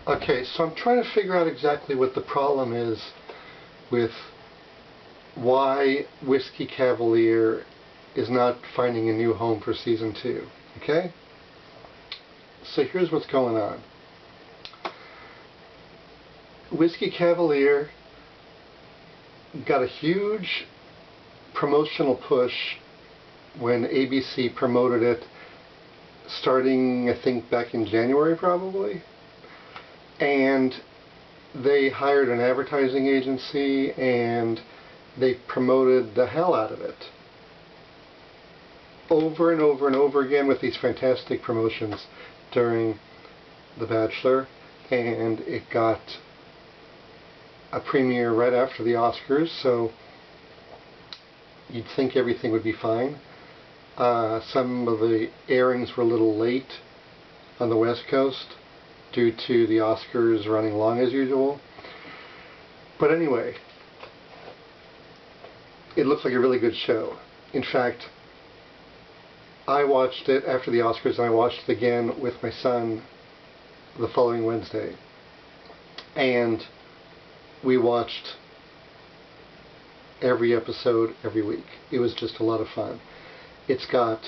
Okay, so I'm trying to figure out exactly what the problem is with why Whiskey Cavalier is not finding a new home for season 2. Okay? So here's what's going on. Whiskey Cavalier got a huge promotional push when ABC promoted it, starting I think back in January probably, and they hired an advertising agency and they promoted the hell out of it over and over and over again with these fantastic promotions during The Bachelor, and it got a premiere right after the Oscars, so you'd think everything would be fine. Some of the airings were a little late on the West Coast due to the Oscars running long as usual. But anyway, it looks like a really good show. In fact, I watched it after the Oscars, and I watched it again with my son the following Wednesday. And we watched every episode every week. It was just a lot of fun. It's got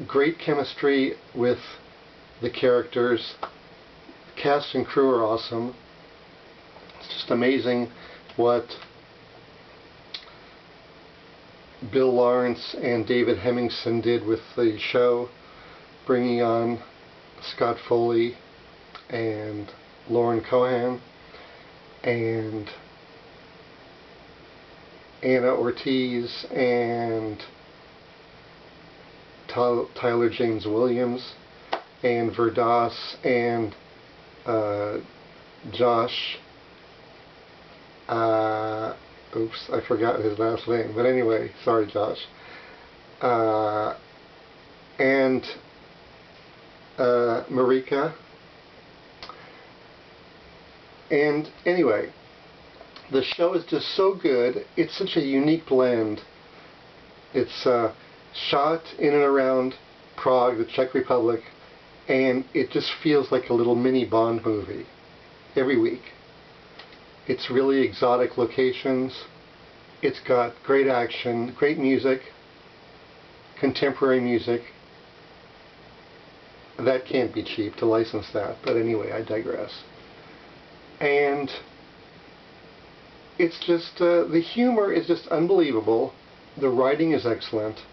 great chemistry with the characters. The cast and crew are awesome. It's just amazing what Bill Lawrence and David Hemmingson did with the show, bringing on Scott Foley and Lauren Cohan and Anna Ortiz and Tyler James Williams and Verdas and Josh, oops, I forgot his last name, but anyway, sorry Josh, and Marika. And anyway, the show is just so good. It's such a unique blend. It's shot in and around Prague, the Czech Republic, and it just feels like a little mini Bond movie every week. It's really exotic locations. It's got great action, great music, contemporary music. That can't be cheap to license that, but anyway, I digress. And it's just, the humor is just unbelievable. The writing is excellent.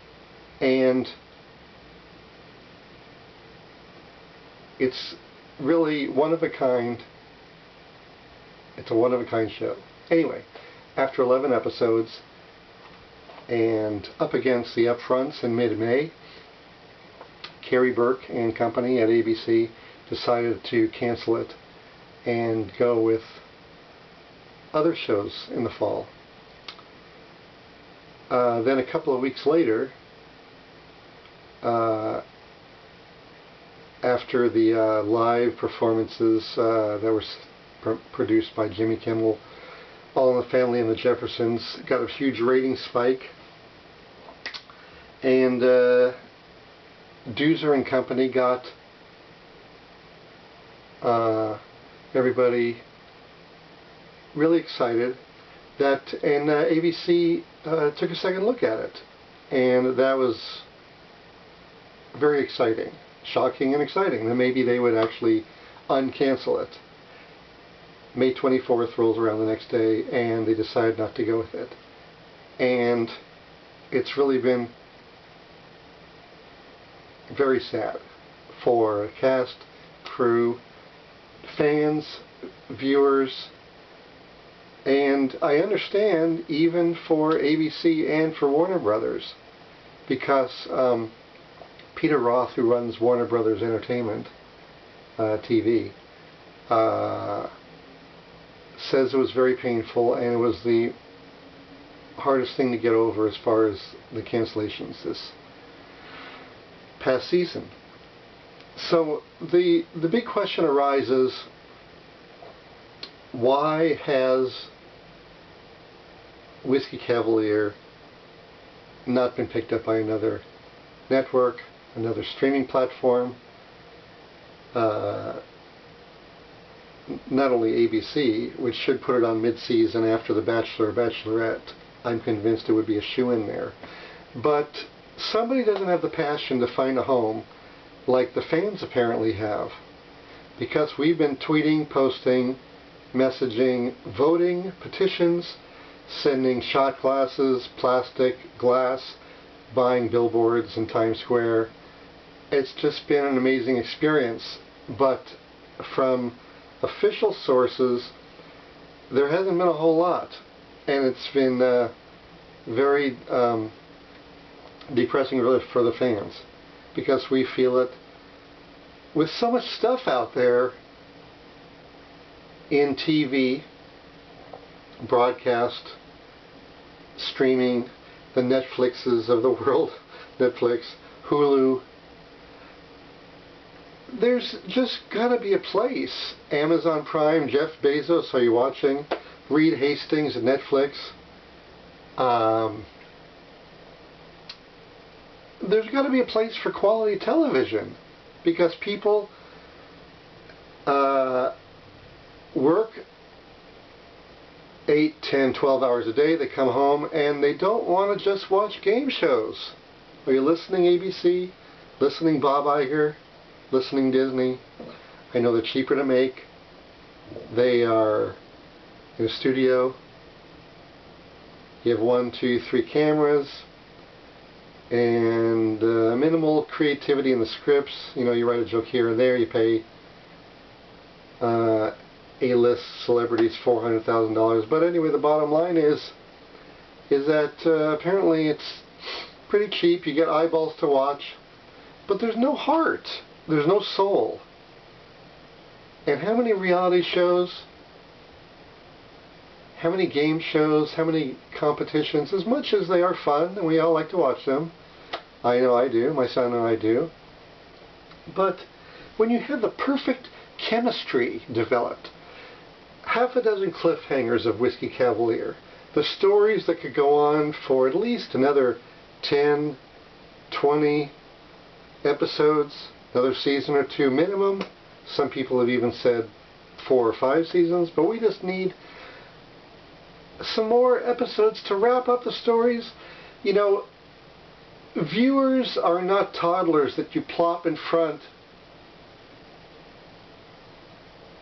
And it's really one of a kind. It's a one of a kind show. Anyway, after 11 episodes and up against the upfronts in mid-May, Carrie Burke and company at ABC decided to cancel it and go with other shows in the fall. Then a couple of weeks later, after the live performances that were produced by Jimmy Kimmel, All in the Family and the Jeffersons, got a huge rating spike, and Doozer and company got everybody really excited, and ABC took a second look at it, and that was very exciting, shocking and exciting. Then maybe they would actually uncancel it. May 24th rolls around the next day and they decide not to go with it, and it's really been very sad for cast, crew, fans, viewers, and I understand even for ABC and for Warner Brothers, because Peter Roth, who runs Warner Brothers Entertainment TV, says it was very painful and it was the hardest thing to get over as far as the cancellations this past season. So the big question arises, why has Whiskey Cavalier not been picked up by another network, another streaming platform? not only ABC, which should put it on mid-season after The Bachelor or Bachelorette. I'm convinced it would be a shoo-in there. But somebody doesn't have the passion to find a home like the fans apparently have. Because we've been tweeting, posting, messaging, voting, petitions, sending shot glasses, plastic, glass, buying billboards in Times Square. It's just been an amazing experience. But from official sources, there hasn't been a whole lot. And it's been very depressing really for the fans. Because we feel it with so much stuff out there in TV, broadcast, streaming, the Netflixes of the world, Netflix, Hulu. There's just got to be a place. Amazon Prime, Jeff Bezos, are you watching? Reed Hastings at Netflix. There's got to be a place for quality television, because people work 8, 10, 12 hours a day. They come home and they don't want to just watch game shows. Are you listening, ABC? Listening, Bob Iger? Listening, Disney? I know they're cheaper to make. They are in a studio. You have 1, 2, 3 cameras and minimal creativity in the scripts. You know, you write a joke here and there. You pay A-list celebrities $400,000. But anyway, the bottom line is that apparently it's pretty cheap. You get eyeballs to watch, but there's no heart. There's no soul. And how many reality shows, how many game shows, how many competitions, as much as they are fun, and we all like to watch them. I know I do, my son and I do. But when you have the perfect chemistry developed, half a dozen cliffhangers of Whiskey Cavalier, the stories that could go on for at least another 10, 20 episodes, another season or 2 minimum. Some people have even said 4 or 5 seasons, but we just need some more episodes to wrap up the stories. You know, viewers are not toddlers that you plop in front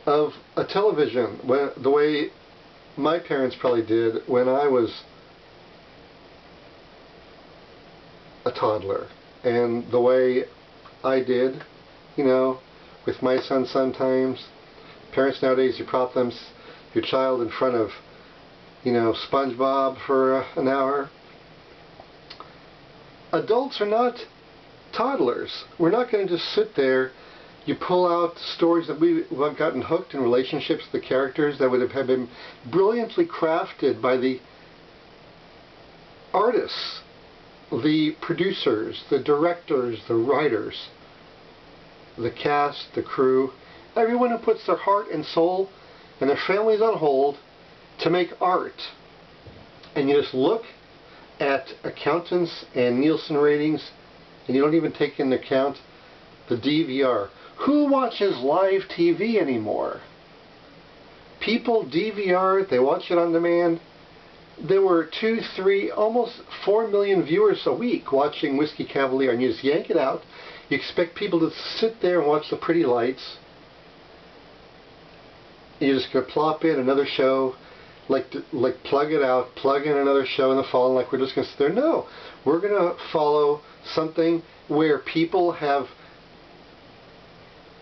of a television the way my parents probably did when I was a toddler, and the way I did, you know, with my son sometimes. Parents nowadays, you prop your child in front of, you know, SpongeBob for an hour. Adults are not toddlers. We're not going to just sit there. You pull out stories that we've gotten hooked in, relationships with the characters that would have been brilliantly crafted by the artists, the producers, the directors, the writers, the cast, the crew, everyone who puts their heart and soul and their families on hold to make art. And you just look at accountants and Nielsen ratings, and you don't even take into account the DVR. Who watches live TV anymore? People DVR, they watch it on demand. There were 2, 3, almost 4 million viewers a week watching Whiskey Cavalier, and you just yank it out. You expect people to sit there and watch the pretty lights. You're just going to plop in another show, like plug it out, plug in another show in the fall, and like we're just going to sit there. No, we're going to follow something where people have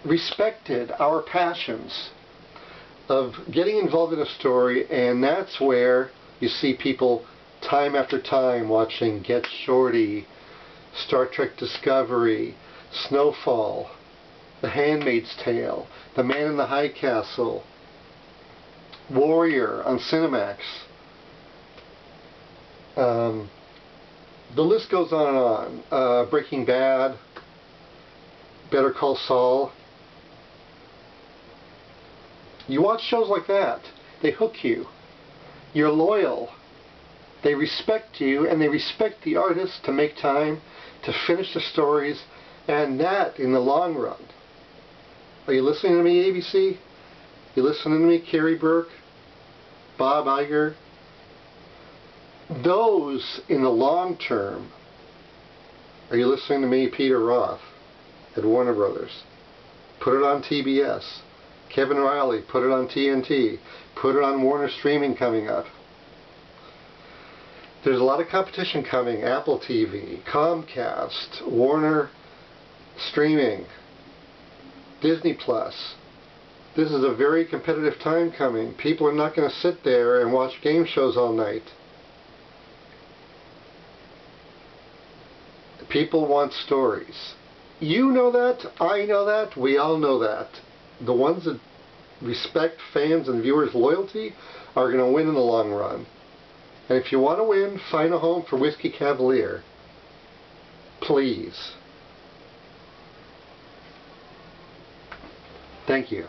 respected our passions of getting involved in a story, and that's where you see people time after time watching Get Shorty, Star Trek Discovery, Snowfall, The Handmaid's Tale, The Man in the High Castle, Warrior on Cinemax. The list goes on and on. Breaking Bad, Better Call Saul. You watch shows like that, they hook you. You're loyal. They respect you, and they respect the artists to make time to finish the stories, and that in the long run. Are you listening to me, ABC? You listening to me, Kerry Burke? Bob Iger? Those in the long term. Are you listening to me, Peter Roth, at Warner Brothers? Put it on TBS. Kevin Riley, put it on TNT. Put it on Warner Streaming coming up. There's a lot of competition coming. Apple TV, Comcast, Warner Streaming, Disney Plus. This is a very competitive time coming. People are not going to sit there and watch game shows all night. People want stories. You know that, I know that, we all know that. The ones that respect fans and viewers' loyalty are going to win in the long run. And if you want to win, find a home for Whiskey Cavalier. Please. Thank you.